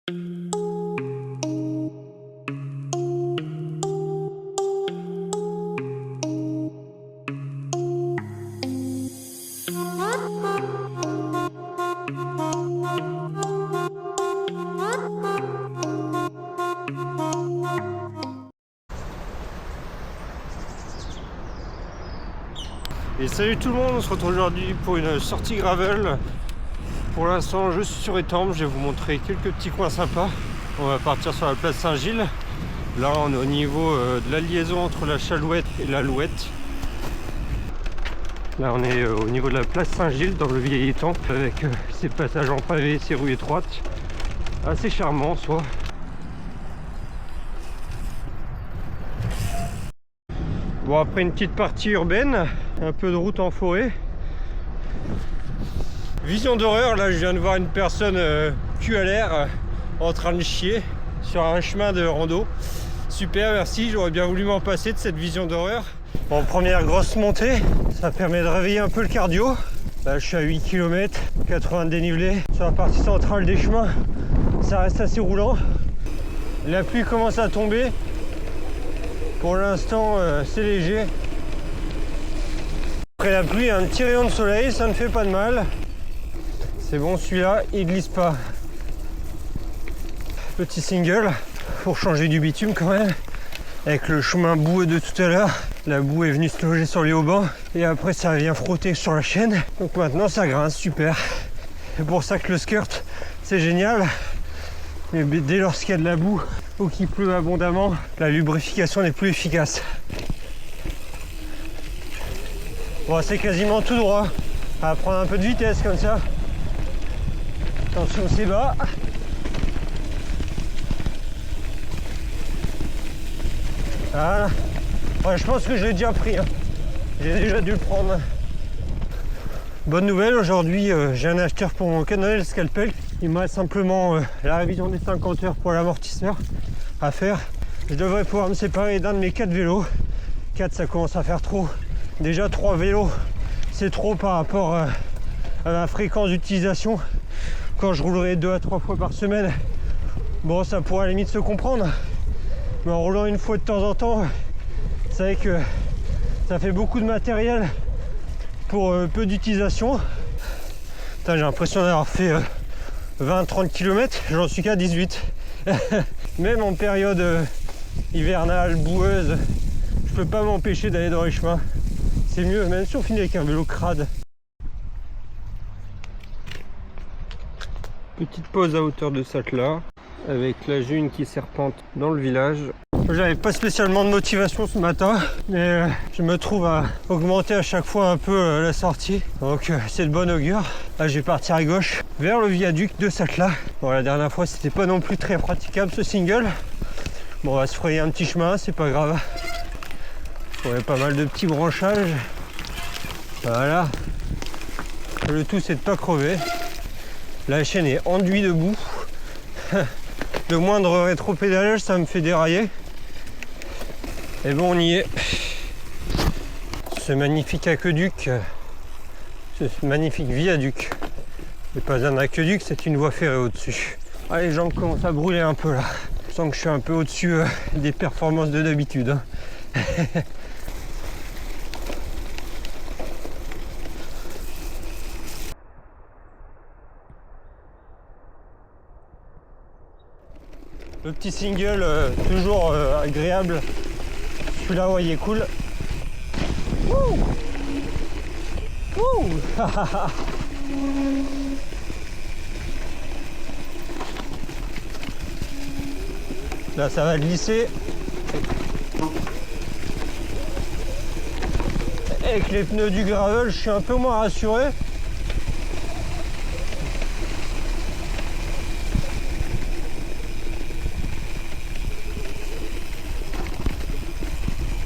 Et salut tout le monde, on se retrouve aujourd'hui pour une sortie gravel. Pour l'instant je suis sur Étampes, je vais vous montrer quelques petits coins sympas. On va partir sur la place Saint-Gilles. Là on est au niveau de la liaison entre la Chalouette et l'Alouette. Là on est au niveau de la place Saint-Gilles dans le vieil Étampes avec ses passages en pavé, ses rues étroites. Assez charmant soit. Bon, après une petite partie urbaine, un peu de route en forêt. Vision d'horreur, là je viens de voir une personne cul à l'air en train de chier sur un chemin de rando. Super, merci, j'aurais bien voulu m'en passer de cette vision d'horreur. Bon, première grosse montée, ça permet de réveiller un peu le cardio. Là je suis à 8 km, 80 de dénivelé. Sur la partie centrale des chemins, ça reste assez roulant. La pluie commence à tomber. Pour l'instant, c'est léger. Après la pluie, un petit rayon de soleil, ça ne fait pas de mal. C'est bon, celui-là, il glisse pas. Petit single, pour changer du bitume quand même. Avec le chemin boueux de tout à l'heure, la boue est venue se loger sur les haubans. Et après, ça vient frotter sur la chaîne. Donc maintenant, ça grince, super. C'est pour ça que le skirt, c'est génial. Mais dès lors qu'il y a de la boue ou qu'il pleut abondamment, la lubrification n'est plus efficace. Bon, c'est quasiment tout droit. On va prendre un peu de vitesse comme ça. Attention, c'est bas. Voilà. Ouais, je pense que je l'ai déjà pris. Hein. J'ai déjà dû le prendre. Bonne nouvelle, aujourd'hui j'ai un acheteur pour mon cannonel scalpel. Il me reste simplement la révision des 50 heures pour l'amortisseur à faire. Je devrais pouvoir me séparer d'un de mes 4 vélos. 4 ça commence à faire trop. Déjà 3 vélos c'est trop par rapport à ma fréquence d'utilisation. Quand je roulerai 2 à 3 fois par semaine, bon ça pourrait à la limite se comprendre. Mais en roulant une fois de temps en temps, vous savez que ça fait beaucoup de matériel pour peu d'utilisation. J'ai l'impression d'avoir fait 20-30 km, j'en suis qu'à 18. Même en période hivernale, boueuse, je peux pas m'empêcher d'aller dans les chemins. C'est mieux, même si on finit avec un vélo crade. Petite pause à hauteur de Satelas, avec la June qui serpente dans le village. J'avais pas spécialement de motivation ce matin, mais je me trouve à augmenter à chaque fois un peu la sortie. Donc c'est de bon augure. Là je vais partir à gauche vers le viaduc de Satelas. Bon, la dernière fois c'était pas non plus très praticable ce single. Bon, on va se frayer un petit chemin, c'est pas grave. On a pas mal de petits branchages. Voilà. Le tout c'est de pas crever. La chaîne est enduite de boue. Le moindre rétropédalage ça me fait dérailler. Et bon, on y est. Ce magnifique aqueduc, ce magnifique viaduc. C'est pas un aqueduc, c'est une voie ferrée au-dessus. Ah, les jambes commencent à brûler un peu là. Je sens que je suis un peu au-dessus des performances de d'habitude. Hein. Le petit single, toujours agréable. Celui-là, ouais, il est cool. Wouh. Wouh. Là, ça va glisser. Avec les pneus du gravel, je suis un peu moins rassuré.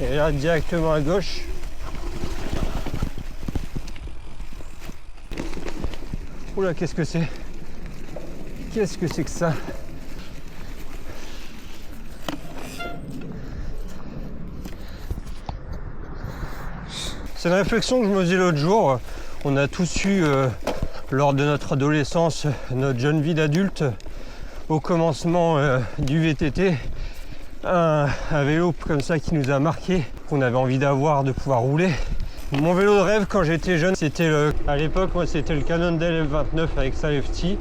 Et là, directement à gauche. Oula, qu'est-ce que c'est? Qu'est-ce que c'est que ça? C'est une réflexion que je me faisais l'autre jour. On a tous eu, lors de notre adolescence, notre jeune vie d'adulte, au commencement du VTT, un vélo comme ça qui nous a marqué, qu'on avait envie d'avoir, de pouvoir rouler. Mon vélo de rêve quand j'étais jeune, c'était à l'époque, moi c'était le Cannondale F29 avec sa FT.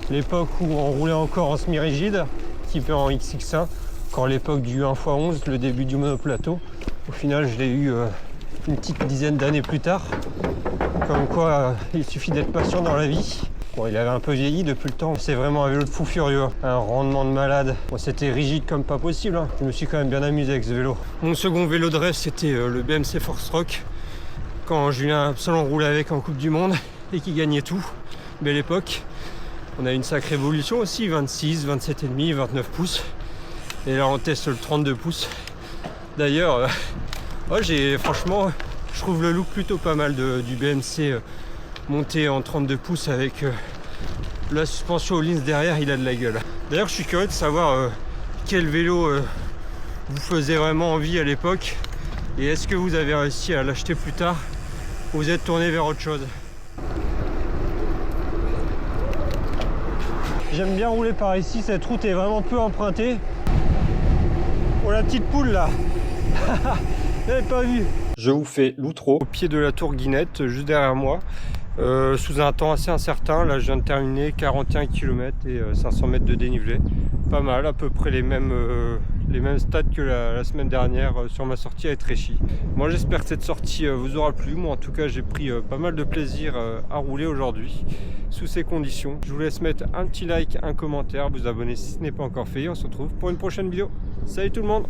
L'époque où on roulait encore en semi-rigide, typé en XX1, encore l'époque du 1x11, le début du monoplateau. Au final, je l'ai eu une petite dizaine d'années plus tard. Comme quoi, il suffit d'être patient dans la vie. Bon, il avait un peu vieilli depuis le temps. C'est vraiment un vélo de fou furieux, hein. Un rendement de malade. Bon, c'était rigide comme pas possible, hein. Je me suis quand même bien amusé avec ce vélo. Mon second vélo de rêve, c'était le BMC Force Rock. Quand Julien Absalon roulait avec en Coupe du Monde et qui gagnait tout. Belle époque. On a une sacrée évolution aussi, 26, 27,5, 29 pouces. Et là, on teste le 32 pouces. D'ailleurs, franchement, je trouve le look plutôt pas mal du BMC monté en 32 pouces avec la suspension Öhlins derrière, il a de la gueule. D'ailleurs, je suis curieux de savoir quel vélo vous faisait vraiment envie à l'époque et est-ce que vous avez réussi à l'acheter plus tard ou vous êtes tourné vers autre chose. J'aime bien rouler par ici, cette route est vraiment peu empruntée. Oh la petite poule là. J'avais pas vu. Je vous fais l'outro au pied de la tour Guinette, juste derrière moi, sous un temps assez incertain. Là, je viens de terminer 41 km et 500 mètres de dénivelé. Pas mal, à peu près les mêmes stats que la semaine dernière sur ma sortie à Étréchy. Moi, j'espère que cette sortie vous aura plu. Moi, en tout cas, j'ai pris pas mal de plaisir à rouler aujourd'hui sous ces conditions. Je vous laisse mettre un petit like, un commentaire, vous abonner si ce n'est pas encore fait. On se retrouve pour une prochaine vidéo. Salut tout le monde!